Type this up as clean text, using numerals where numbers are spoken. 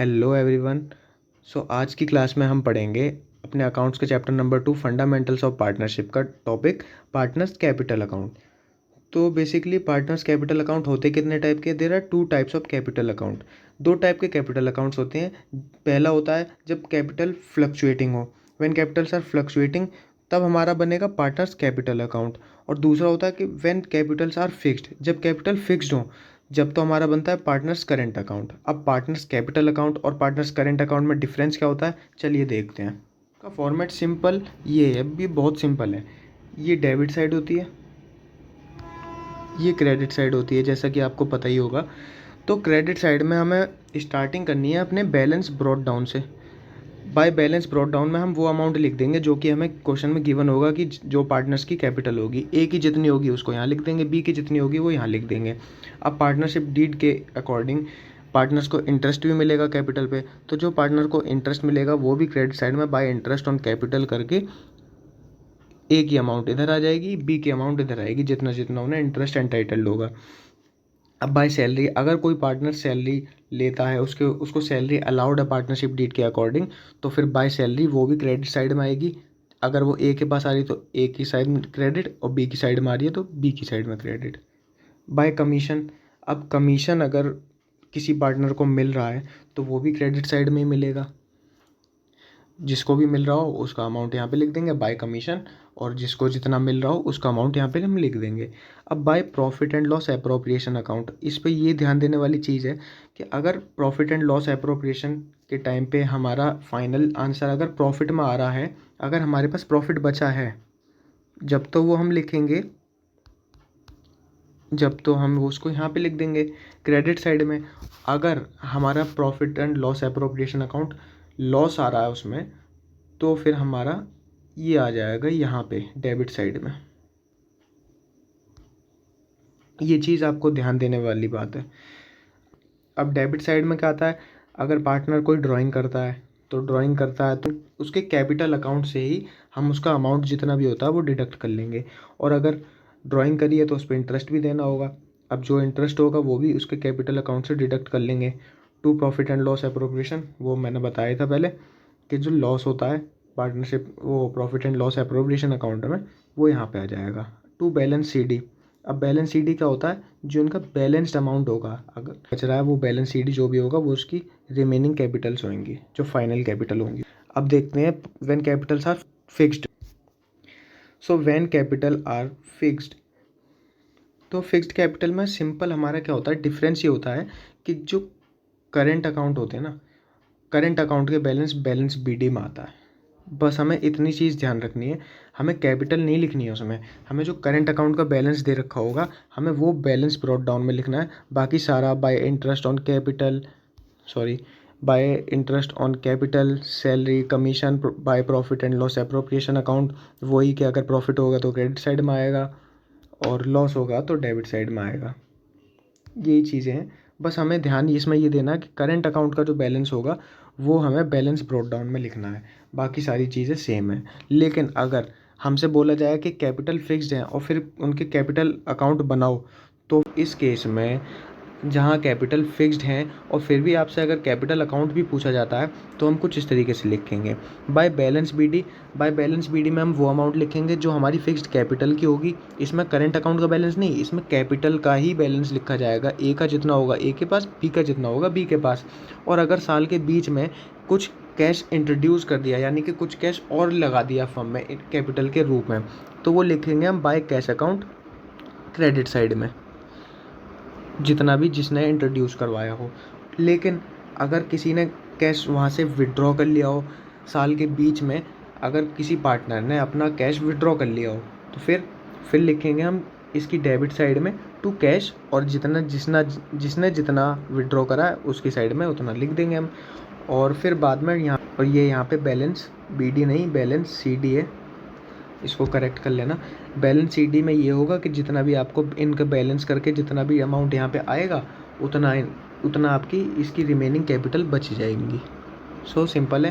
Hello everyone. आज की class में हम पढ़ेंगे अपने अकाउंट्स के chapter number 2 fundamentals of partnership का टॉपिक पार्टनर्स कैपिटल अकाउंट। तो बेसिकली पार्टनर्स कैपिटल अकाउंट होते कितने टाइप के? There are two types of capital account. दो टाइप के कैपिटल अकाउंट्स होते हैं। पहला होता है जब कैपिटल फ्लक्चुएटिंग हो, व्हेन कैपिटल्स आर फ्लक्चुएटिंग, तब हमारा बनेगा पार्टनर्स कैपिटल अकाउंट। और दूसरा होता है कि व्हेन कैपिटल्स आर फिक्स्ड, जब कैपिटल फिक्स्ड हो, जब तो हमारा बनता है पार्टनर्स करेंट अकाउंट। अब पार्टनर्स कैपिटल अकाउंट और पार्टनर्स करेंट अकाउंट में डिफरेंस क्या होता है, चलिए देखते हैं। का फॉर्मेट सिंपल ये है, भी बहुत सिंपल है। ये डेबिट साइड होती है, ये क्रेडिट साइड होती है, जैसा कि आपको पता ही होगा। तो क्रेडिट साइड में हमें स्टार्टिंग करनी है अपने बैलेंस ब्रॉट डाउन से। बाय बैलेंस ब्रॉट डाउन में हम वो अमाउंट लिख देंगे जो कि हमें क्वेश्चन में गिवन होगा कि जो पार्टनर्स की कैपिटल होगी। ए की जितनी होगी उसको यहाँ लिख देंगे, बी की जितनी होगी वो यहाँ लिख देंगे। अब पार्टनरशिप डीड के अकॉर्डिंग पार्टनर्स को इंटरेस्ट भी मिलेगा कैपिटल पे, तो जो पार्टनर को इंटरेस्ट मिलेगा वो भी क्रेडिट साइड में बाय इंटरेस्ट ऑन कैपिटल करके ए की अमाउंट इधर आ जाएगी, बी की अमाउंट इधर आएगी, जितना जितना उन्हें इंटरेस्ट एंटाइटल्ड होगा। अब बाय सैलरी, अगर कोई पार्टनर सैलरी लेता है, उसको सैलरी अलाउड है पार्टनरशिप डीड के अकॉर्डिंग, तो फिर बाय सैलरी वो भी क्रेडिट साइड में आएगी। अगर वो ए के पास आ रही तो ए की साइड में क्रेडिट, और बी की साइड में आ रही है तो बी की साइड में क्रेडिट। बाय कमीशन, अब कमीशन अगर किसी पार्टनर को मिल रहा है तो वो भी क्रेडिट साइड में ही मिलेगा। जिसको भी मिल रहा हो उसका अमाउंट यहाँ पे लिख देंगे बाय कमीशन, और जिसको जितना मिल रहा हो उसका अमाउंट यहाँ पे हम लिख देंगे। अब by profit and loss appropriation account, इस पे ये ध्यान देने वाली चीज़ है कि अगर प्रॉफिट एंड लॉस एप्रोप्रिएशन के टाइम पे हमारा फाइनल आंसर अगर प्रॉफिट में आ रहा है, अगर हमारे पास प्रॉफिट बचा है, जब तो वो हम लिखेंगे, जब तो हम उसको यहाँ पे लिख देंगे क्रेडिट साइड में। अगर हमारा profit and loss appropriation account loss आ रहा है उसमें, तो फिर हमारा ये आ जाएगा यहाँ पे डेबिट साइड में। ये चीज़ आपको ध्यान देने वाली बात है। अब डेबिट साइड में क्या आता है, अगर पार्टनर कोई ड्राइंग करता है तो उसके कैपिटल अकाउंट से ही हम उसका अमाउंट जितना भी होता है वो डिडक्ट कर लेंगे। और अगर ड्राइंग करी है तो उस पर इंटरेस्ट भी देना होगा। अब जो इंटरेस्ट होगा वो भी उसके कैपिटल अकाउंट से डिडक्ट कर लेंगे। To profit and loss appropriation, वो मैंने बताया था पहले कि जो लॉस होता है पार्टनरशिप वो profit and loss appropriation account में, वो यहाँ पे आ जाएगा। टू बैलेंस सीडी, अब बैलेंस सीडी क्या होता है, जो इनका बैलेंस्ड अमाउंट होगा, अगर बच रहा है वो बैलेंस सीडी जो भी होगा वो उसकी रिमेनिंग कैपिटल्स होंगी, जो फाइनल कैपिटल होंगी। अब देखते हैं when capitals are fixed. When capital are fixed, तो फिक्स्ड कैपिटल में सिंपल हमारा क्या होता है, डिफरेंस ये होता है कि जो करेंट अकाउंट होते हैं ना, करेंट अकाउंट के बैलेंस बीडी में आता है। बस हमें इतनी चीज़ ध्यान रखनी है, हमें कैपिटल नहीं लिखनी है उसमें। हमें जो करंट अकाउंट का बैलेंस दे रखा होगा हमें वो बैलेंस ब्रॉट डाउन में लिखना है। बाकी सारा bye interest on capital, salary, commission, by profit and loss appropriation account, वही कि अगर प्रॉफिट होगा तो क्रेडिट साइड में आएगा और लॉस होगा तो डेबिट साइड में आएगा। यही चीज़ें हैं। बस हमें ध्यान इसमें ये देना है कि करंट अकाउंट का जो बैलेंस होगा वो हमें बैलेंस ब्रॉट डाउन में लिखना है। बाकी सारी चीज़ें सेम है। लेकिन अगर हमसे बोला जाए कि कैपिटल फिक्स्ड है और फिर उनके कैपिटल अकाउंट बनाओ, तो इस केस में जहाँ कैपिटल फिक्स्ड हैं और फिर भी आपसे अगर कैपिटल अकाउंट भी पूछा जाता है तो हम कुछ इस तरीके से लिखेंगे। बाय बैलेंस बीडी में हम वो अमाउंट लिखेंगे जो हमारी फिक्स्ड कैपिटल की होगी। इसमें करंट अकाउंट का बैलेंस नहीं, इसमें कैपिटल का ही बैलेंस लिखा जाएगा। ए का जितना होगा ए के पास, बी का जितना होगा बी के पास। और अगर साल के बीच में कुछ कैश इंट्रोड्यूस कर दिया, यानी कि कुछ कैश और लगा दिया फर्म में कैपिटल के रूप में, तो वो लिखेंगे हम by cash account credit side में, जितना भी जिसने इंट्रोड्यूस करवाया हो। लेकिन अगर किसी ने कैश वहाँ से विड्रॉ कर लिया हो साल के बीच में, अगर किसी पार्टनर ने अपना कैश विड्रॉ कर लिया हो, तो फिर लिखेंगे हम इसकी डेबिट साइड में टू कैश, और जिसने जितना विड्रॉ करा है उसकी साइड में उतना लिख देंगे हम। और फिर बाद में यहाँ पे बैलेंस बीडी नहीं, बैलेंस सीडी है, इसको करेक्ट कर लेना। बैलेंस सीडी में ये होगा कि जितना भी आपको इनका बैलेंस करके जितना भी अमाउंट यहाँ पे आएगा उतना आपकी इसकी रिमेनिंग कैपिटल बच जाएंगी। सिंपल है।